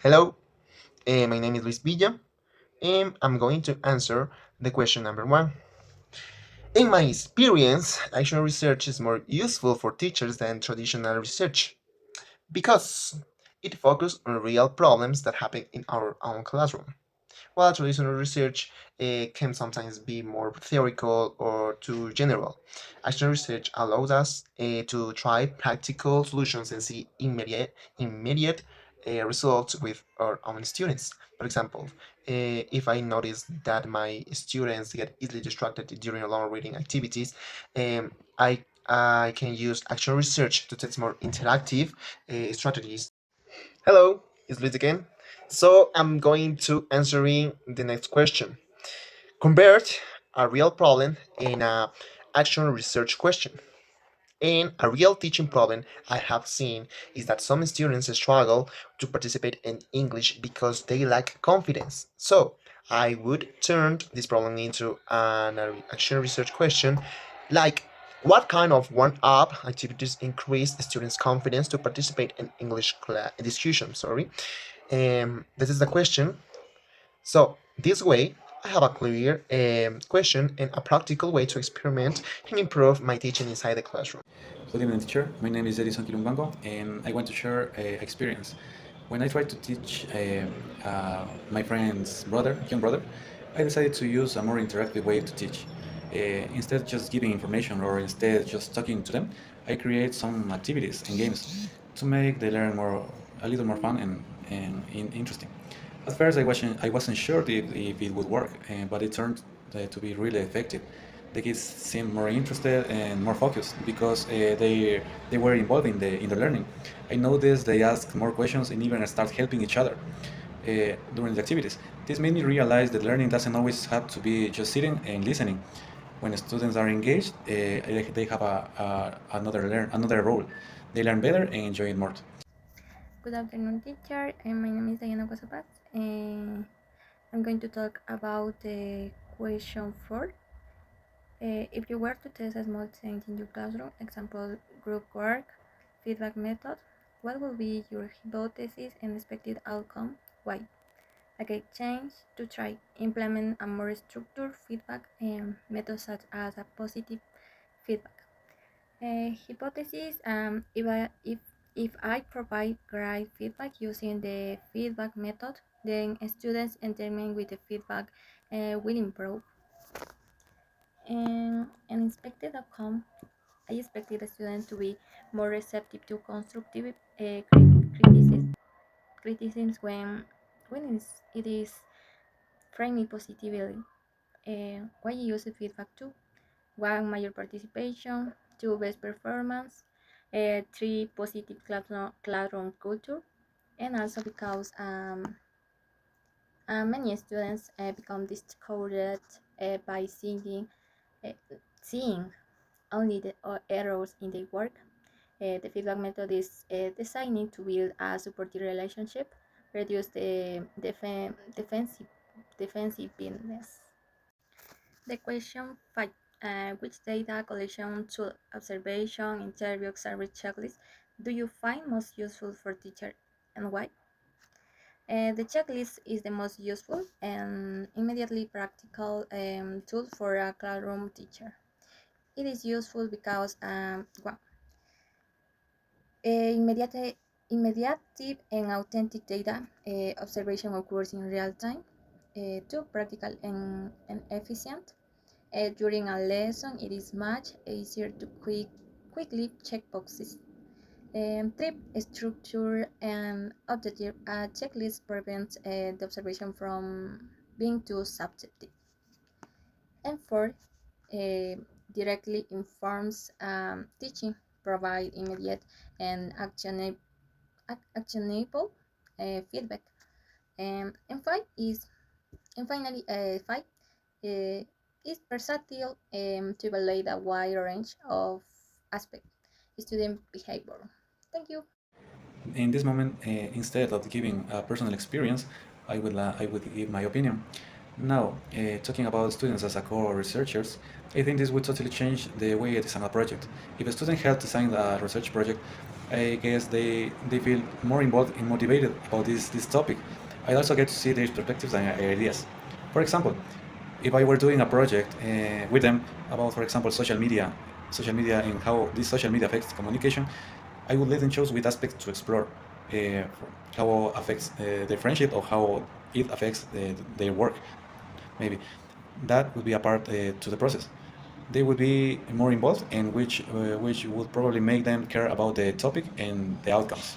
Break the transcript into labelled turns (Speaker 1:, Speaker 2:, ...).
Speaker 1: Hello, my name is Luis Villa, and I'm going to answer the question number one. In my experience, action research is more useful for teachers than traditional research because it focuses on real problems that happen in our own classroom. While traditional research can sometimes be more theoretical or too general, action research allows us to try practical solutions and see immediate results with our own students. For example, if I notice that my students get easily distracted during long reading activities, I can use action research to test more interactive strategies. Hello, it's Luis again. So I'm going to answering the next question. Convert a real problem in a action research question. And a real teaching problem I have seen is that some students struggle to participate in English because they lack confidence. So I would turn this problem into an action research question like what kind of one-up activities increase students' confidence to participate in English discussion? Sorry, this is the question. So this way, I have a clear question and a practical way to experiment and improve my teaching inside the classroom.
Speaker 2: Good evening, teacher. My name is Edison Quilumbango, and I want to share experience. When I tried to teach my friend's brother, young brother, I decided to use a more interactive way to teach. Instead just giving information or instead just talking to them, I create some activities and games to make the learn more a little more fun and interesting. At first, I wasn't sure if it would work, but it turned to be really effective. The kids seemed more interested and more focused because they were involved in the learning. I noticed they asked more questions and even start helping each other during the activities. This made me realize that learning doesn't always have to be just sitting and listening. When students are engaged, they have another role. They learn better and enjoy it more.
Speaker 3: Good afternoon, teacher. My name is Diana Guasapat, and I'm going to talk about the question 4. If you were to test a small change in your classroom, example group work, feedback method, what will be your hypothesis and expected outcome? Why? Okay, change to try implement a more structured feedback method such as a positive feedback. Hypothesis if I provide great feedback using the feedback method, then students engagement with the feedback will improve. And an expected outcome, I expected the students to be more receptive to constructive criticisms when it is framed positively. Why you use the feedback too? 1 major participation, 2 best performance, 3 positive classroom culture, and also because many students become discouraged by uh, seeing only the errors in their work. The feedback method is designed to build a supportive relationship, reduce the defensiveness. The question 5. Which data collection tool, observation, interview, survey, checklist do you find most useful for teacher and why? The checklist is the most useful and immediately practical tool for a classroom teacher. It is useful because 1. Immediate and authentic data observation occurs in real time. 2. Practical and efficient. During a lesson, it is much easier to quickly check boxes. Trip structure and objective checklist prevents the observation from being too subjective. And 4, uh, directly informs teaching, provide immediate and actionable feedback. And 5 is and finally 5 uh, is versatile to evaluate a wide range of aspects student behavior. Thank you.
Speaker 2: In this moment, instead of giving a personal experience, I would give my opinion. Now, talking about students as a core researchers, I think this would totally change the way I design a project. If a student helped design a research project, I guess they feel more involved and motivated about this topic. I also get to see their perspectives and ideas. For example, if I were doing a project with them about, for example, social media and how this social media affects communication, I would let them choose which aspects to explore, how it affects their friendship or how it affects their work. Maybe that would be a part to the process. They would be more involved, and which would probably make them care about the topic and the outcomes.